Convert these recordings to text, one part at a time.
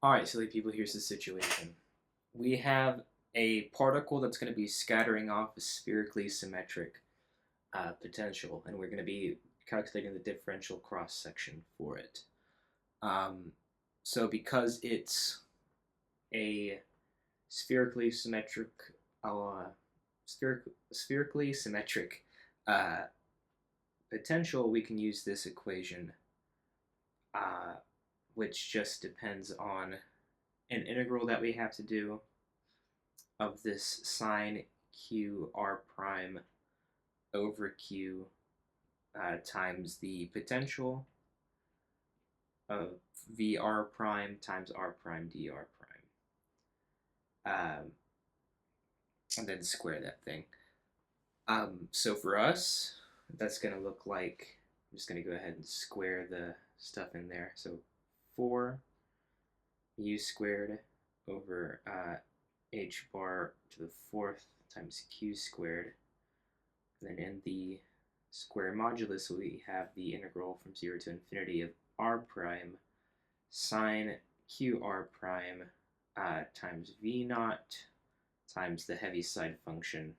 Alright, silly people, here's the situation. We have a particle that's going to be scattering off a spherically symmetric potential, and we're going to be calculating the differential cross section for it. Um, so, because it's a spherically symmetric, spherically symmetric uh, potential, we can use this equation, uh, which just depends on an integral that we have to do of this sine q r prime over q times the potential of vr prime times r prime dr prime, and then square that thing. So for us, that's going to look like, I'm just going to go ahead and square the stuff in there. So 4 u squared over h bar to the fourth times q squared. Then in the square modulus, we have the integral from 0 to infinity of r prime sine qr prime times v naught times the heaviside function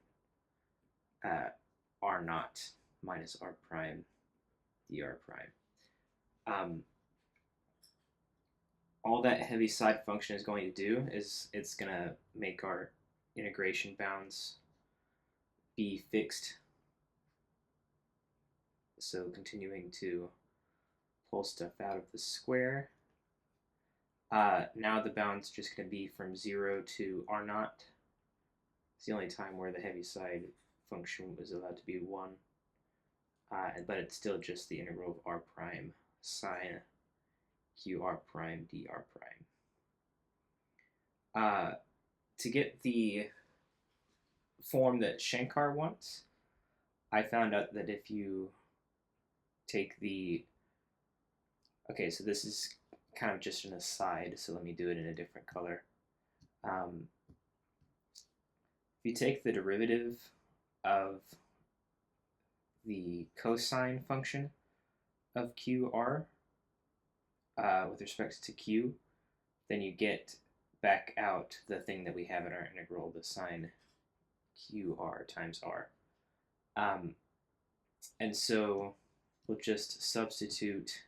r naught minus r prime dr prime. All that heaviside function is going to do is it's going to make our integration bounds be fixed. So continuing to pull stuff out of the square. Now the bound's just going to be from 0 to r naught. It's the only time where the heaviside function was allowed to be 1. But it's still just the integral of r prime sine qr prime dr prime. To get the form that Shankar wants, I found out that if you take the... Okay, so this is kind of just an aside, so let me do it in a different color. If you take the derivative of the cosine function of qr with respect to q, then you get back out the thing that we have in our integral, the sine qr times r. And so we'll just substitute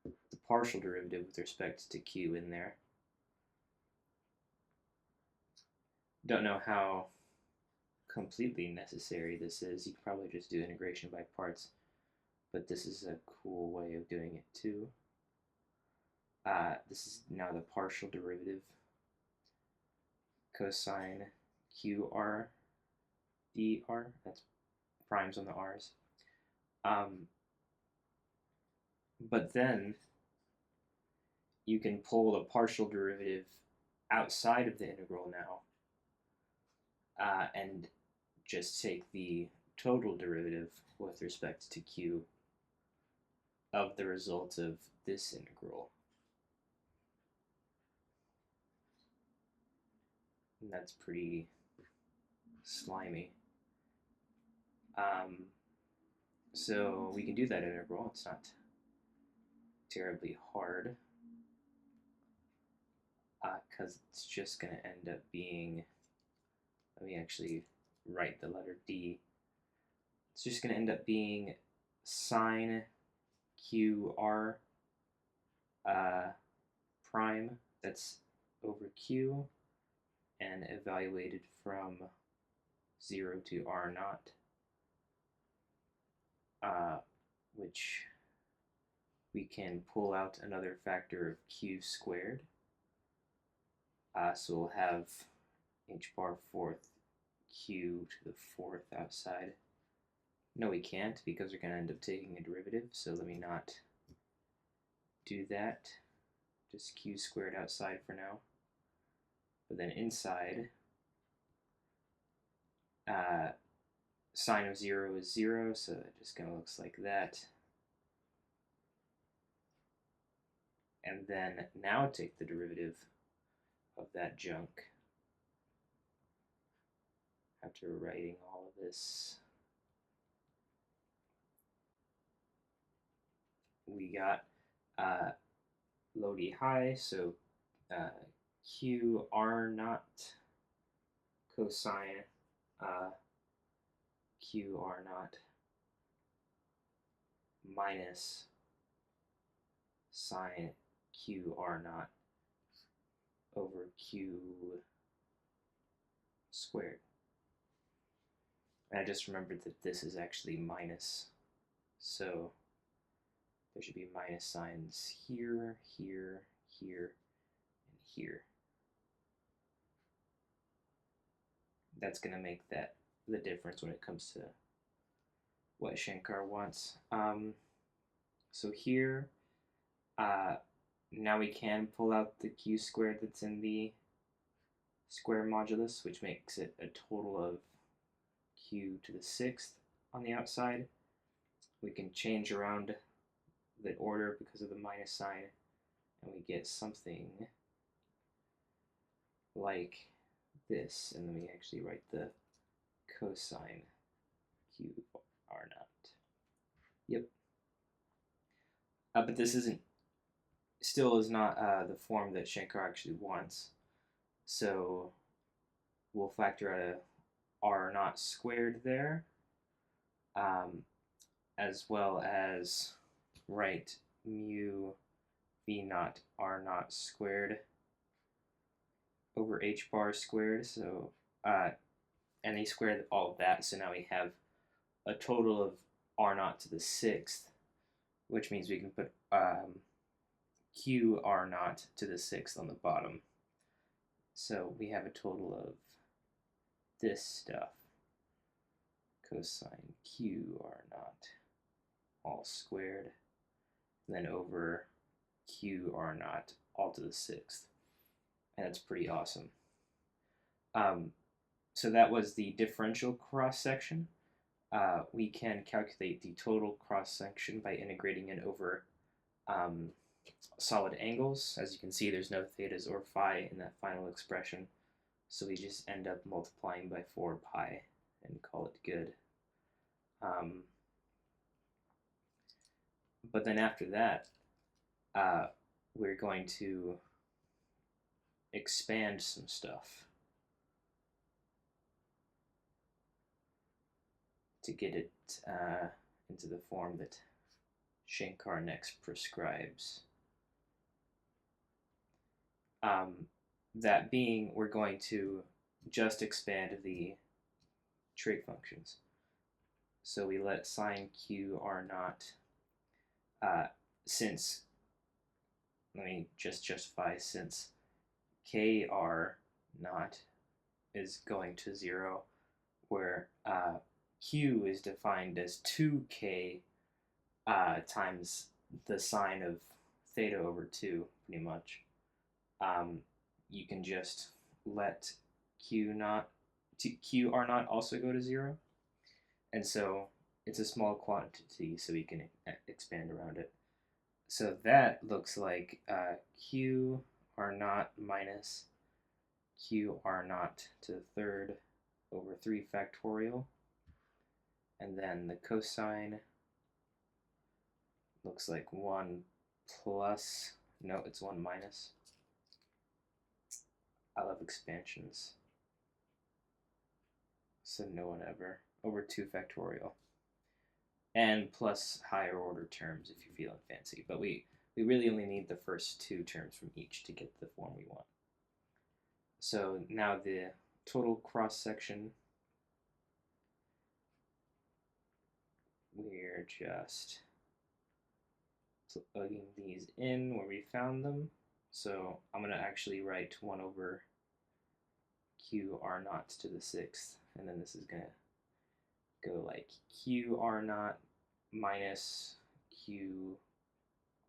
the partial derivative with respect to q in there. Don't know how completely necessary this is. You could probably just do integration by parts, but this is a cool way of doing it too. This is now the partial derivative cosine qr dr. That's primes on the r's. But then you can pull the partial derivative outside of the integral now, and just take the total derivative with respect to q of the result of this integral. And that's pretty slimy. So we can do that integral. It's not terribly hard, because it's just going to end up being, let me actually write the letter D. It's just going to end up being sine qr prime, that's over q, and evaluated from 0 to r naught, which we can pull out another factor of q squared. So we'll have h bar fourth q to the fourth outside. No, we can't, because we're going to end up taking a derivative, so let me not do that. Just q squared outside for now. But then inside, sine of 0 is 0, so it just kind of looks like that. And then now take the derivative of that junk. After writing all of this, we got low D high, so q r naught cosine uh, q r naught minus sine q r naught over q squared. And I just remembered that this is actually minus, so there should be minus signs here, here, here, and here. That's going to make that the difference when it comes to what Shankar wants. So here, uh, now we can pull out the q squared that's in the square modulus, which makes it a total of q to the sixth on the outside. We can change around the order because of the minus sign, and we get something like this, and then we actually write the cosine q r naught. Yep. But this isn't still is not the form that Shankar actually wants. So we'll factor out a r naught squared there, um, as well as write mu v naught r naught squared over h bar squared. So and they squared all of that. So now we have a total of r naught to the sixth, which means we can put q r naught to the sixth on the bottom. So we have a total of this stuff, cosine q r naught all squared, and then over q r naught all to the sixth. And that's pretty awesome. So that was the differential cross section. We can calculate the total cross section by integrating it over solid angles. As you can see, there's no thetas or phi in that final expression, so we just end up multiplying by 4 pi and call it good. But then after that, we're going to expand some stuff to get it into the form that Shankar next prescribes. That being, we're going to just expand the trig functions. So we let sine q r naught, since, let me just justify, since k r naught is going to 0, where q is defined as 2k times the sine of theta over 2, pretty much. You can just let q r naught also go to 0, and so it's a small quantity, so we can expand around it. So that looks like q r naught minus q r naught to the third over 3 factorial, and then the cosine looks like 1 plus, no, it's 1 minus. I love expansions. So no one ever. Over 2 factorial. And plus higher order terms if you're feeling fancy. But we really only need the first 2 terms from each to get the form we want. So now the total cross section, we're just plugging these in where we found them. So I'm going to actually write 1 over q r naught to the sixth, and then this is going to go like q r naught minus q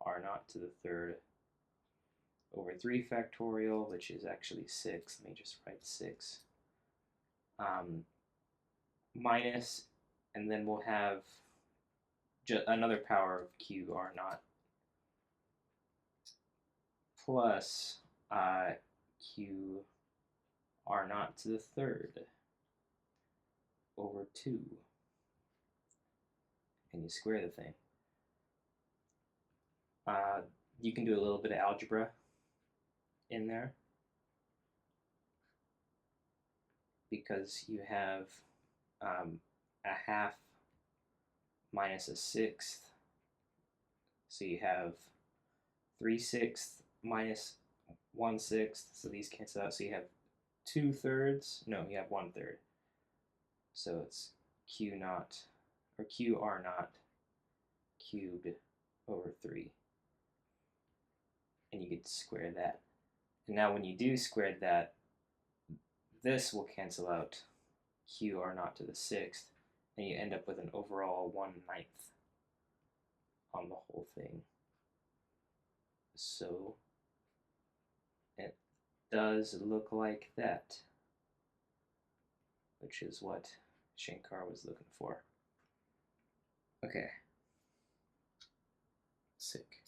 r naught to the third over 3 factorial, which is actually 6. Let me just write 6. Minus, and then we'll have another power of q r naught plus q r naught to the third over 2. And you square the thing. You can do a little bit of algebra in there because you have a half minus a sixth. So you have 3/6 minus 1/6. So these cancel out. So you have 2/3. No, you have 1/3. So it's Q naught or QR naught cubed over 3. And you get to square that. And now when you do square that, this will cancel out QR naught to the 6th, and you end up with an overall 1/9 on the whole thing. So it does look like that, which is what Shankar was looking for. Okay. Sick.